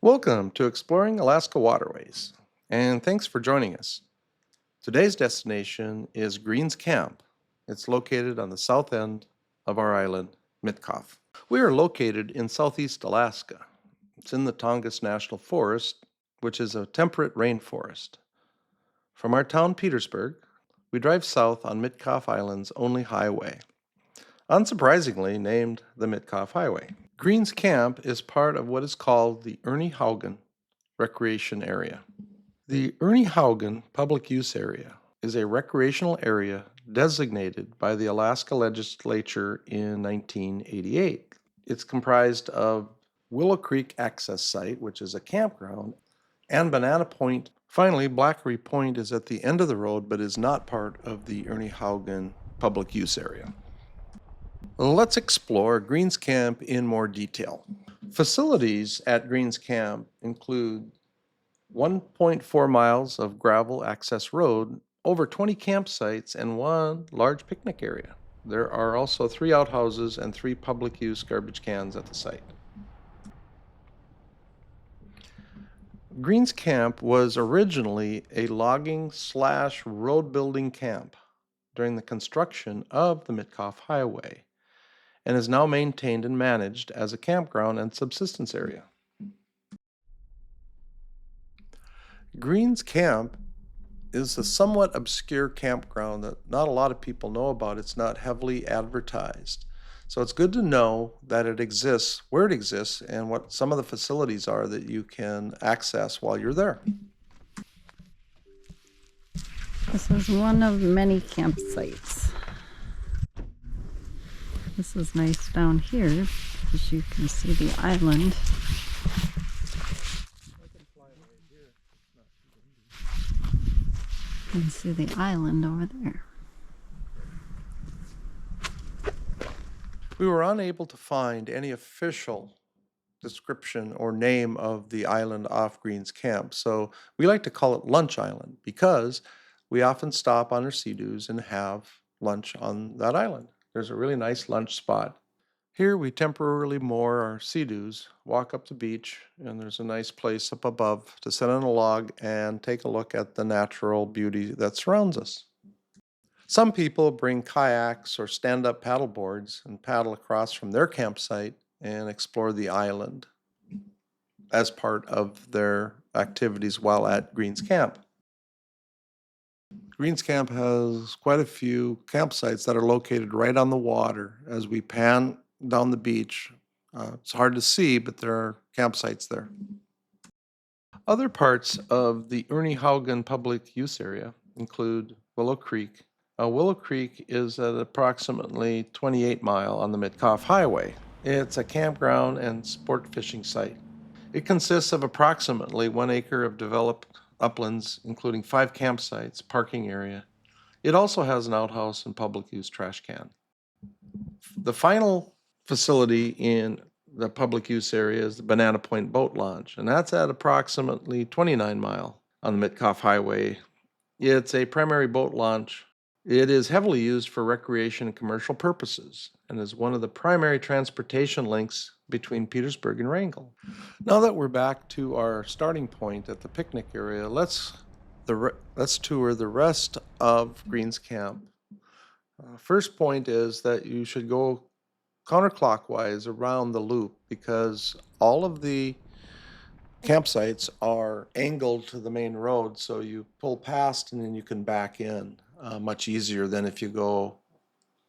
Welcome to Exploring Alaska Waterways, and thanks for joining us. Today's destination is Green's Camp. It's located on the south end of our island, Mitkof. We are located in southeast Alaska. It's in the Tongass National Forest, which is a temperate rainforest. From our town, Petersburg, we drive south on Mitkof Island's only highway, unsurprisingly named the Mitkof Highway. Green's Camp is part of what is called the Ernie Haugen Recreation Area. The Ernie Haugen Public Use Area is a recreational area designated by the Alaska Legislature in 1988. It's comprised of Willow Creek Access Site, which is a campground, and Banana Point. Finally, Blackery Point is at the end of the road but is not part of the Ernie Haugen Public Use Area. Let's explore Green's Camp in more detail. Facilities at Green's Camp include 1.4 miles of gravel access road, over 20 campsites, and one large picnic area. There are also 3 outhouses and 3 public use garbage cans at the site. Green's Camp was originally a logging/road building camp during the construction of the Mitkof Highway, and is now maintained and managed as a campground and subsistence area. Green's Camp is a somewhat obscure campground that not a lot of people know about. It's not heavily advertised. So it's good to know that it exists, where it exists, and what some of the facilities are that you can access while you're there. This is one of many campsites. This is nice down here because you can see the island. You can see the island over there. We were unable to find any official description or name of the island off Green's Camp, so we like to call it Lunch Island because we often stop on our sea-doos and have lunch on that island. There's a really nice lunch spot. Here we temporarily moor our sea-doos, walk up the beach, and there's a nice place up above to sit on a log and take a look at the natural beauty that surrounds us. Some people bring kayaks or stand-up paddle boards and paddle across from their campsite and explore the island as part of their activities while at Green's Camp. Green's Camp has quite a few campsites that are located right on the water. As we pan down the beach, it's hard to see, but there are campsites there. Other parts of the Ernie Haugen Public Use Area include Willow Creek. Willow Creek is at approximately 28 mile on the Mitkof Highway. It's a campground and sport fishing site. It consists of approximately 1 acre of developed uplands, including 5 campsites, parking area. It also has an outhouse and public use trash can. The final facility in the public use area is the Banana Point Boat Launch, and that's at approximately 29 mile on the Mitkof Highway. It's a primary boat launch. It is heavily used for recreation and commercial purposes and is one of the primary transportation links between Petersburg and Wrangell. Now that we're back to our starting point at the picnic area, let's tour the rest of Green's Camp. First point is that you should go counterclockwise around the loop because all of the campsites are angled to the main road, so you pull past and then you can back in much easier than if you go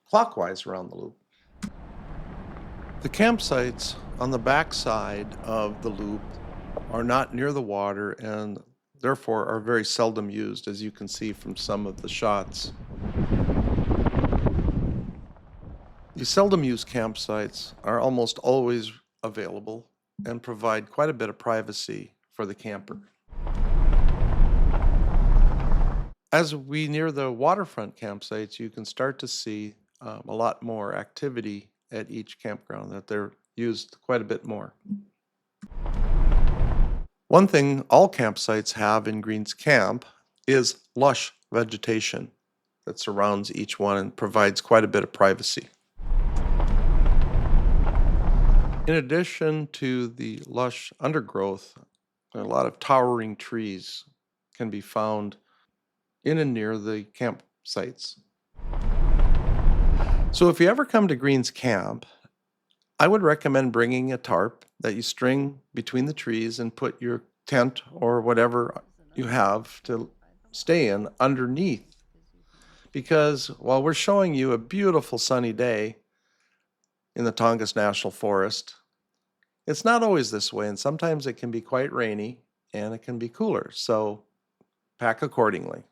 clockwise around the loop. The campsites on the back side of the loop are not near the water and therefore are very seldom used, as you can see from some of the shots. These seldom used campsites are almost always available and provide quite a bit of privacy for the camper. As we near the waterfront campsites, you can start to see a lot more activity at each campground, that they're used quite a bit more. One thing all campsites have in Green's Camp is lush vegetation that surrounds each one and provides quite a bit of privacy. In addition to the lush undergrowth, a lot of towering trees can be found in and near the campsites. So if you ever come to Green's Camp, I would recommend bringing a tarp that you string between the trees and put your tent or whatever you have to stay in underneath. Because while we're showing you a beautiful sunny day in the Tongass National Forest, it's not always this way, and sometimes it can be quite rainy and it can be cooler. So pack accordingly.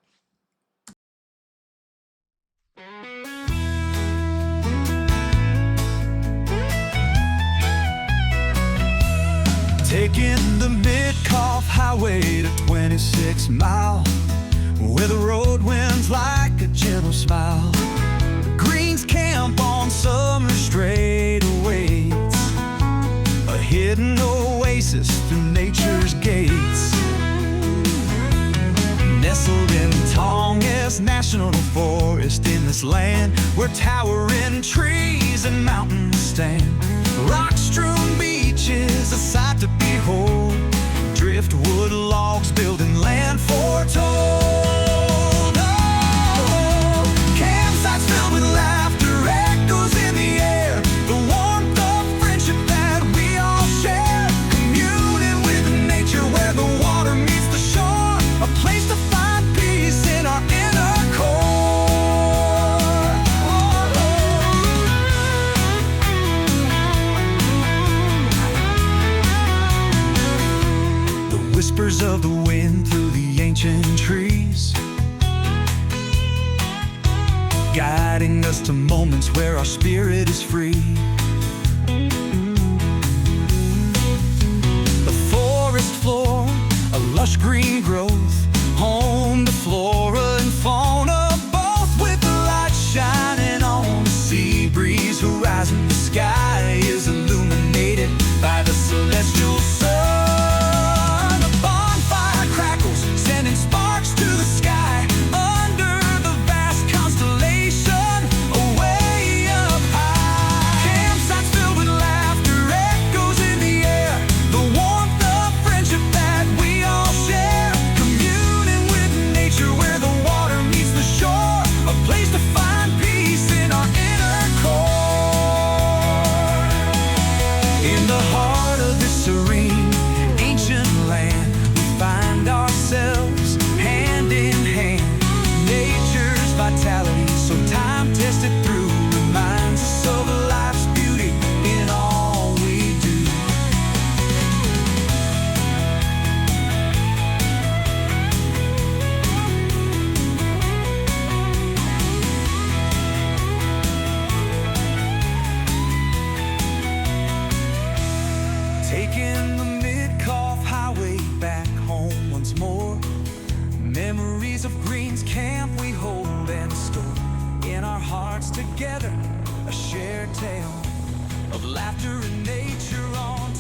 Taking the Mitkof Highway to 26 Mile, where the road winds like a gentle smile. Green's Camp on summer straightaways, a hidden oasis through nature's gates. Nestled in Tongass National Forest, in this land where towering trees and mountains stand. Rock-strewn beaches, a sight to behold. Driftwood logs building land foretold. Oh, campsites filled with laughter, echoes in the air. The warmth of friendship that we all share. Communing with nature where the water meets the shore. A place to find peace in our inner core. The whispers of the wind through the ancient trees, guiding us to moments where our spirit is free. The forest floor, a lush green growth, home to flora and fauna, both with the light shining on. The sea breeze, horizon, the sky is illuminated by the celestial sun. A bonfire crackles, sending sparks to the sky, under the vast constellation, away up high. Campsites filled with laughter, echoes in the air. The warmth of friendship that we all share. Communing with nature where the water meets the shore. A place to find peace in our inner core. In the heart of this serene, ancient land, we find ourselves hand in hand. Nature's vitality, so time-tested through, reminds us of life's beauty in all we do. Taking the Mitkof Highway back home once more. Memories of Green's Camp we hold and store in our hearts together. A shared tale of laughter and nature on